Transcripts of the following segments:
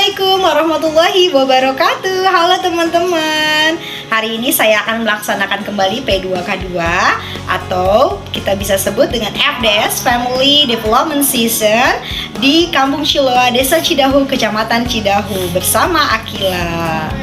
Assalamualaikum warahmatullahi wabarakatuh. Halo teman-teman. Hari ini saya akan melaksanakan kembali P2K2 atau kita bisa sebut dengan FDS Family Development Season di Kampung Ciloa, Desa Cidahu, Kecamatan Cidahu bersama Akila.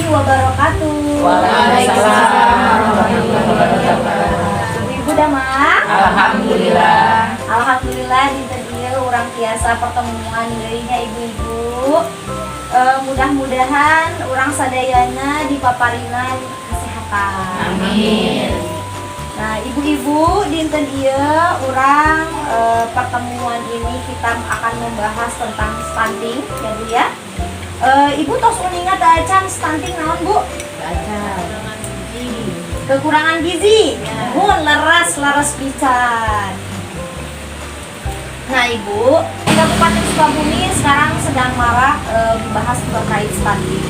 Wabarakatuh. Waalaikumsalam warahmatullahi wabarakatuh. Ibu Dama. Alhamdulillah. Alhamdulillah di tadi orang biasa pertemuan dirinya ibu-ibu. Mudah-mudahan orang sadayana dipaparinan kesehatan. Amin. Nah, ibu-ibu dinten ieu orang pertemuan ini kita akan membahas tentang stunting ya Bu ya. Ibu tos uningat acan stunting naon Bu? Kekurangan gizi. Mun laras pisan. Nah Ibu, di Kabupaten Sukabumi sekarang sedang marak dibahas terkait stunting.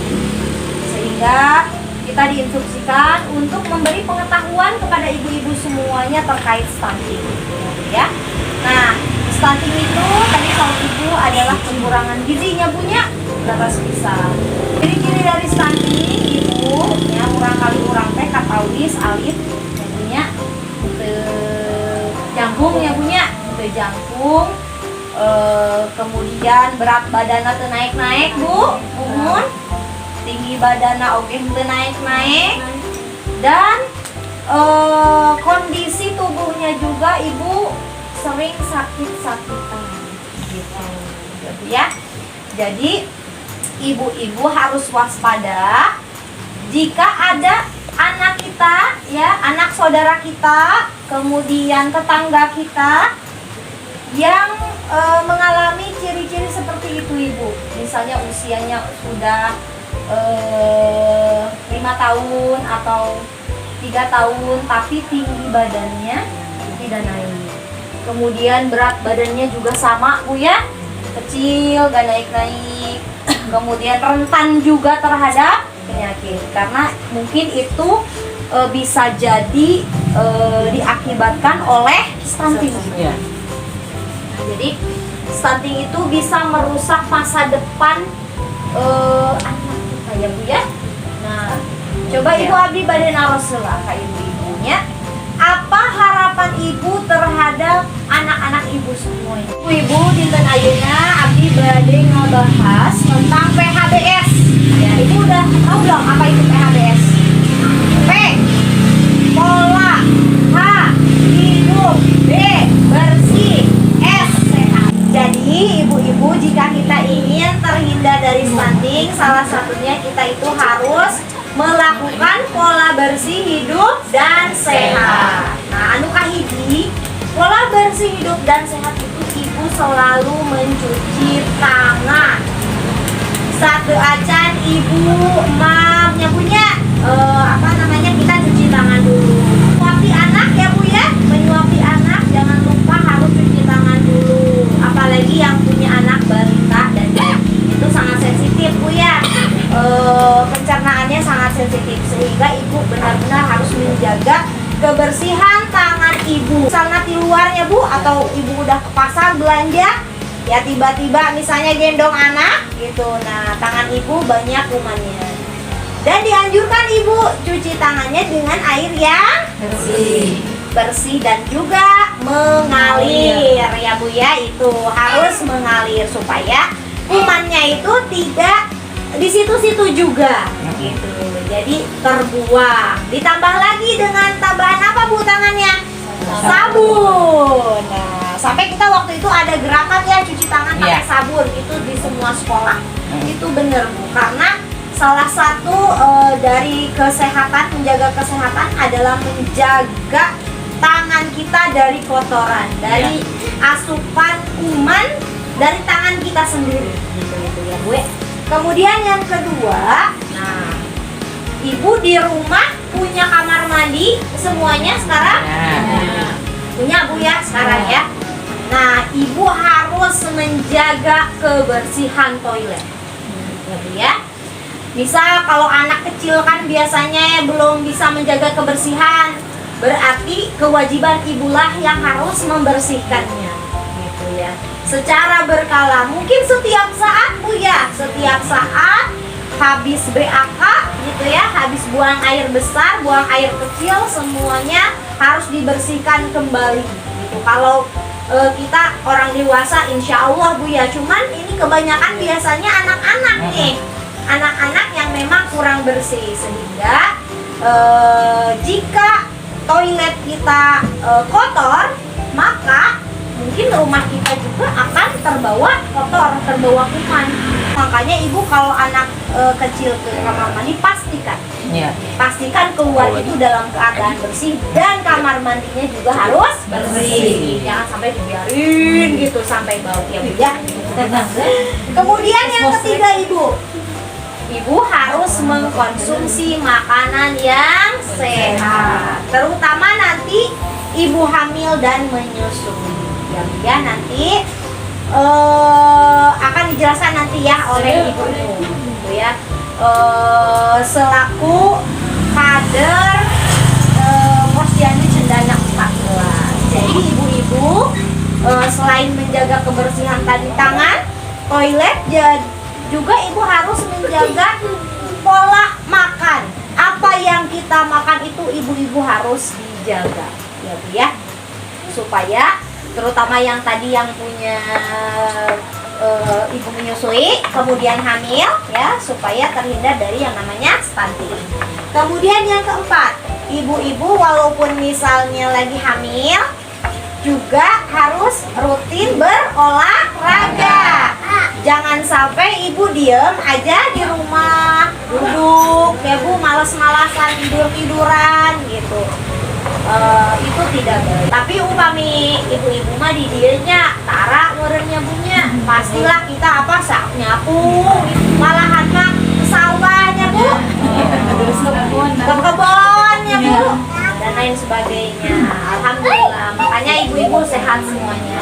Sehingga kita diinstruksikan untuk memberi pengetahuan kepada ibu-ibu semuanya terkait stunting. Ya. Nah, stunting itu tadi kalau Ibu adalah kekurangan gizinya punya laras pisan. Ciri-ciri dari stunting Ibu ya urang teh katawis alit punya jangkung ya punya jangkung, kemudian berat badanna teu naik-naik Bu, tinggi badanna oge teu naik-naik, dan kondisi tubuhnya juga Ibu sering sakit-sakitan gitu ya. Jadi ibu-ibu harus waspada jika ada anak kita ya, anak saudara kita, kemudian tetangga kita yang mengalami ciri-ciri seperti itu Ibu. Misalnya usianya sudah 5 tahun atau 3 tahun tapi tinggi badannya tidak naik. Kemudian berat badannya juga sama Bu ya, kecil gak naik-naik. Kemudian rentan juga terhadap penyakit karena mungkin itu bisa jadi diakibatkan oleh stunting. Ya. Nah, jadi stunting itu bisa merusak masa depan anak kita ya Bu ya. Nah, coba Ibu abdi bade naroseula ka ibu-ibunya. Apa harapan Ibu terhadap anak-anak Ibu semua? Ibu dinten ayeuna abdi bade ngebahas tentang PHBS. Ya, Ibu udah tahu dong apa itu PHBS? P pola, H hidup, B bersih, S sehat. Jadi ibu-ibu jika kita ingin terhindar dari stunting, salah satunya kita itu harus melakukan pola bersih hidup dan sehat. Nah, anu kahiji, pola bersih hidup dan sehat itu ibu selalu mencuci tangan. Satu acan ibu mamnya punya kita cuci tangan dulu. Menyuapi anak ya Bu ya, menyuapi anak jangan lupa harus cuci tangan dulu. Apalagi yang punya anak balita dan itu sangat sensitif Bu ya. Pencernaannya sangat sensitif sehingga ibu benar-benar harus menjaga kebersihan tangan ibu. Misalnya di luarnya Bu atau ibu udah ke pasar belanja ya, tiba-tiba misalnya gendong anak gitu, nah tangan ibu banyak kumannya dan dianjurkan ibu cuci tangannya dengan air yang bersih dan juga mengalir ya Bu ya, itu harus mengalir supaya kumannya itu tidak di situ-situ juga gitu, jadi terbuang. Ditambah lagi dengan tambahan apa Bu tangannya? Sabun. Nah, sampai kita waktu itu ada gerakan ya cuci tangan pakai sabun itu di semua sekolah. Itu bener Bu, karena salah satu dari kesehatan, menjaga kesehatan adalah menjaga tangan kita dari kotoran, dari asupan kuman dari tangan kita sendiri gitu ya Bu. Kemudian yang kedua, nah Ibu di rumah punya kamar mandi semuanya sekarang? Punya Bu ya sekarang ya. Nah, Ibu harus menjaga kebersihan toilet. Ya Bu ya. Misal kalau anak kecil kan biasanya belum bisa menjaga kebersihan, berarti kewajiban ibulah yang harus membersihkannya, gitu ya. Secara berkala, mungkin setiap saat Bu ya, setiap saat habis BAK gitu ya, habis buang air besar, buang air kecil, semuanya harus dibersihkan kembali. Gitu. Kalau kita orang dewasa, insya Allah Bu ya, cuman ini kebanyakan biasanya anak-anak nih. Anak-anak yang memang kurang bersih sehingga jika toilet kita kotor, maka mungkin rumah kita juga akan terbawa kotor, terbawa kuman. Makanya ibu kalau anak kecil ke kamar mandi pastikan keluar itu dalam keadaan bersih dan kamar mandinya juga harus bersih. Jangan sampai dibiarin gitu sampai bau ya Bu ya. Kemudian yang ketiga Ibu harus mengkonsumsi makanan yang sehat, terutama nanti ibu hamil dan menyusui. Ya nanti akan dijelaskan nanti ya oleh ibu gitu ya. Selaku kader Posyandu Cendana 14. Jadi ibu-ibu selain menjaga kebersihan tadi tangan, toilet, juga ibu harus menjaga pola makan. Apa yang kita makan itu ibu-ibu harus dijaga ya Bu ya, supaya terutama yang tadi yang punya ibu menyusui kemudian hamil ya, supaya terhindar dari yang namanya stunting. Kemudian yang keempat, ibu-ibu walaupun misalnya lagi hamil juga harus rutin berolahraga. Jangan sampai ibu diem aja di rumah, duduk ya Bu, malas-malasan, tidur-tiduran gitu. Itu tidak baik. Tapi upami ibu-ibu mah di dianya tara ngeureunnya bunya, pastilah kita apa sak nyapu, malahan mah sawahnya Bu, ke kebonnya Bu, dan lain sebagainya. Alhamdulillah, makanya ibu-ibu sehat semuanya.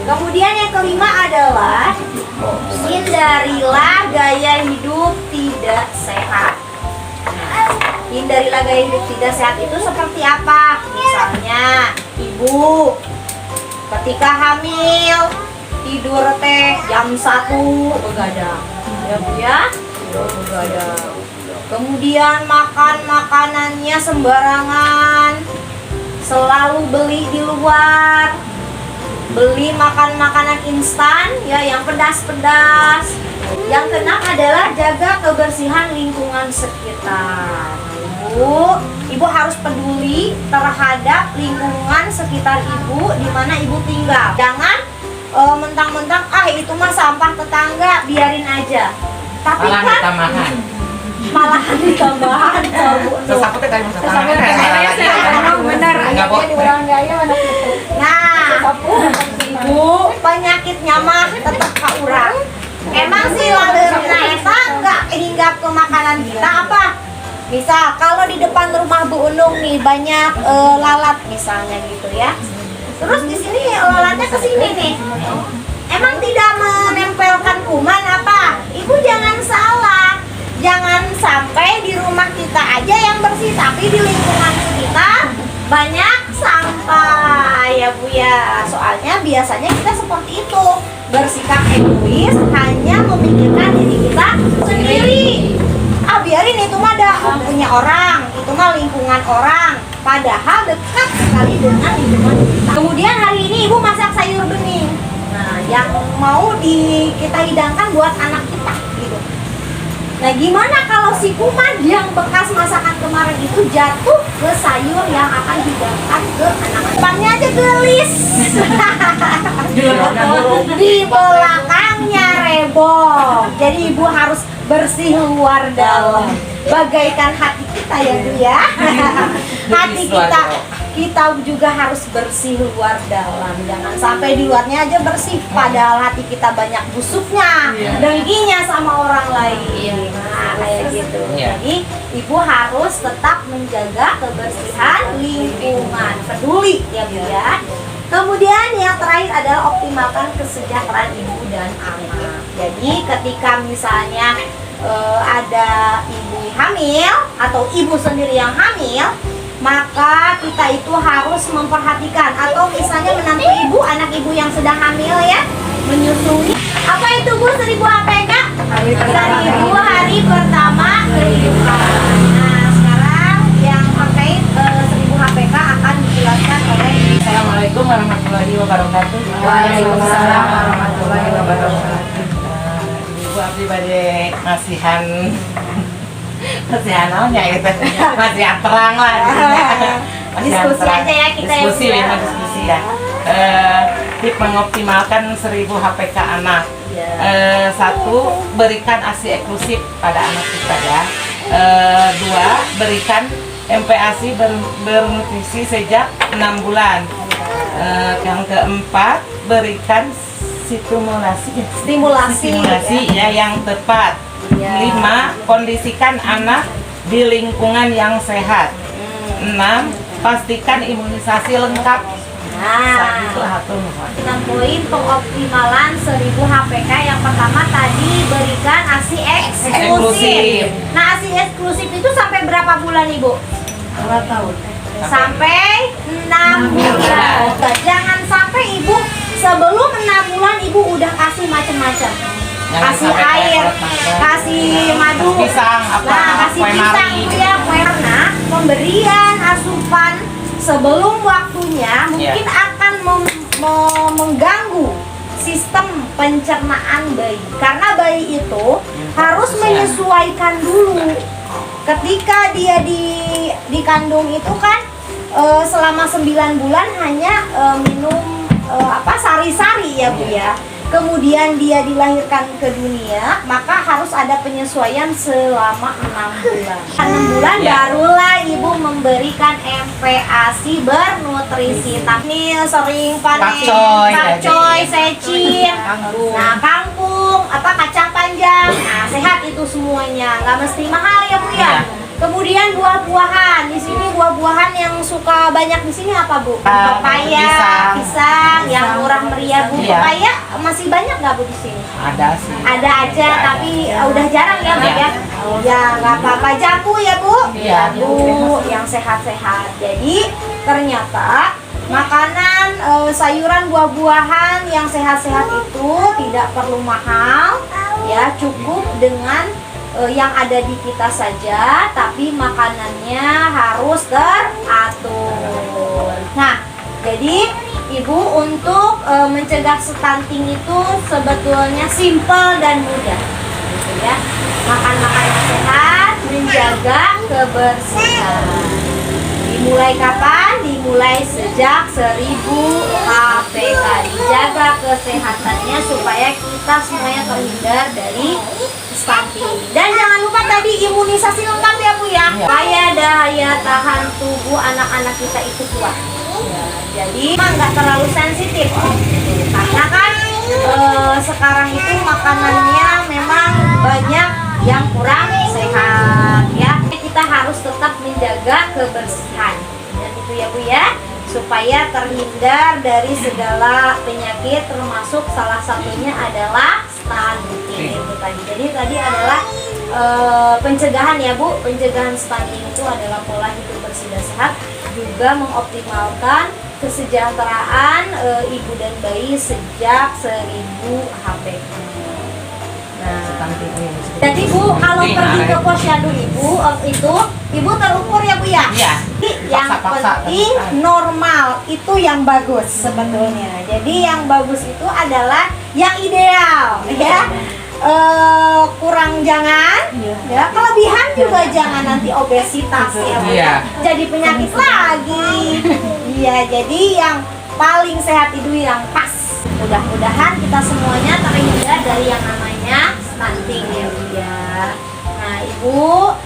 Kemudian yang kelima adalah hindarilah gaya hidup tidak sehat. Hindarilah gaya hidup tidak sehat itu seperti apa? Misalnya ibu ketika hamil tidur teh jam 1 begadang ya Bu ya, tidur begadang. Kemudian makan makanannya sembarangan, selalu beli di luar, beli makan makanan instan ya yang pedas-pedas. Yang keenam adalah jaga kebersihan lingkungan sekitar. Ibu harus peduli terhadap lingkungan sekitar ibu di mana ibu tinggal. Jangan mentang-mentang itu mah sampah tetangga, biarin aja. Tapi malahan ditambahan Sesapu teh dari masa bener. Nah, ibu penyakitnya mah tetap ka urang. Emang sih lalerna eta enggak hinggap ke makanan kita apa? Misal kalau di depan rumah Bu Unung nih banyak lalat misalnya gitu ya. Terus di sini lalatnya ke sini nih. Emang tidak menempelkan kuman apa? Ibu jangan salah. Jangan sampai di rumah kita aja yang bersih, tapi di lingkungan sekitar banyak sampah ya Bu ya. Soalnya biasanya kita seperti itu, bersikap egois, hanya memikirkan diri kita sendiri. Biarin itu mah punya orang, itu mah lingkungan orang, padahal dekat sekali dengan lingkungan kita. Kemudian hari ini ibu masak sayur bening, nah yang mau kita hidangkan buat anak kita gitu. Nah gimana kalau si kuman yang bekas masakan kemarin itu jatuh ke sayur yang akan dihidangkan ke anak? Depannya aja gelis, di belakangnya rebong. Jadi ibu harus bersih luar dalam, bagaikan hati kita ya Bu ya. Hati kita kita juga harus bersih luar dalam. Jangan sampai di luarnya aja bersih, padahal hati kita banyak busuknya, dengkinya sama orang lain. Nah, kayak gitu. Jadi ibu harus tetap menjaga kebersihan lingkungan, peduli ya Bu ya. Kemudian yang terakhir adalah optimalkan kesejahteraan ibu dan anak. Jadi ketika misalnya ada ibu hamil atau ibu sendiri yang hamil, maka kita itu harus memperhatikan, atau misalnya menantu ibu, anak ibu yang sedang hamil ya, menyusui. Apa itu Bu 1000 HPK? 1000 hari pertama kehidupan. Nah sekarang yang terkait 1000 HPK akan dijelaskan oleh Assalamualaikum warahmatullahi wabarakatuh. Waalaikumsalam warahmatullahi wabarakatuh. Ibu abdi bade masihan naonnya gitu. Masihan terang lah. Diskusi aja ya kita ya, diskusi Bu, ya. Diskusi ya. Tip mengoptimalkan 1000 HPK anak. Satu, berikan ASI eksklusif pada anak kita ya. Dua, berikan MPASI bernutrisi sejak 6 bulan. Yang keempat, berikan stimulasi ya yang tepat. 5, kondisikan anak di lingkungan yang sehat. 6, pastikan imunisasi lengkap. Nah, Itu hatur. 6 poin pengoptimalan 1000 HPK. Yang pertama tadi berikan ASI eksklusif. Nah, ASI eksklusif itu sampai berapa bulan Ibu? 2 tahun. Sampai 6 bulan. Jangan sampai Ibu sebelum 6 bulan Ibu udah kasih macam-macam. Kasih air, kasih madu, pisang, kasih kue pisang mari. ya, karena pemberian asupan sebelum waktunya mungkin akan mengganggu sistem pencernaan bayi, karena bayi itu harus menyesuaikan dulu. Ketika dia dikandung itu kan selama 9 bulan hanya minum sari-sari ya Bu ya. Kemudian dia dilahirkan ke dunia, maka harus ada penyesuaian selama 6 bulan. 6 bulan barulah ibu memberikan MPASI bernutrisi. Tapi sering panen pakcoy, secin, nah kangkung, kacang panjang. Nah, sehat itu semuanya, nggak mesti mahal ya Bu ya. Kemudian buah-buahan, di sini buah-buahan yang suka banyak di sini apa Bu? Pepaya, pisang, yang murah meriah Bu. Pepaya masih banyak nggak Bu di sini? Ada sih. Ada aja, tapi udah jarang ya Bu ya. Ya nggak apa-apa, jambu ya Bu. Jambu yang sehat-sehat. Jadi ternyata makanan, sayuran, buah-buahan yang sehat-sehat itu tidak perlu mahal, ya cukup dengan yang ada di kita saja, tapi makanannya harus teratur. Nah, jadi ibu untuk mencegah stunting itu sebetulnya simple dan mudah, gitu ya. Makan makanan sehat, menjaga kebersihan. Dimulai kapan? Dimulai sejak 1000 HPK. Dijaga kesehatannya supaya kita semuanya terhindar dari stunting. Dan jangan lupa tadi imunisasi lengkap ya Bu ya, supaya daya tahan tubuh anak-anak kita itu kuat. Jadi nggak terlalu sensitif, karena kan sekarang itu makanannya memang banyak yang kurang sehat ya. Kita harus tetap menjaga kebersihan, dan itu ya Bu ya, supaya terhindar dari segala penyakit, termasuk salah satunya adalah stunting itu tadi. Jadi tadi adalah pencegahan ya Bu, pencegahan stunting itu adalah pola hidup bersih dan sehat, juga mengoptimalkan kesejahteraan ibu dan bayi sejak 1000 HPK. Nah, jadi Bu, kalau pergi ke posyandu ibu terukur ya Bu ya? Iya. Yang penting normal itu yang bagus sebetulnya. Jadi yang bagus itu adalah yang ideal ya. Kurang jangan, ya kelebihan juga jangan, nanti obesitas ya, jadi penyakit lagi. Iya, jadi yang paling sehat itu yang pas. Mudah-mudahan kita semuanya terhindar dari yang namanya stunting ya Bu ya. Nah Ibu,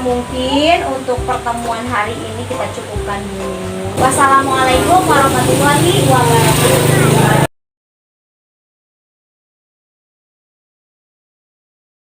mungkin untuk pertemuan hari ini kita cukupkan dulu. Wassalamualaikum warahmatullahi wabarakatuh.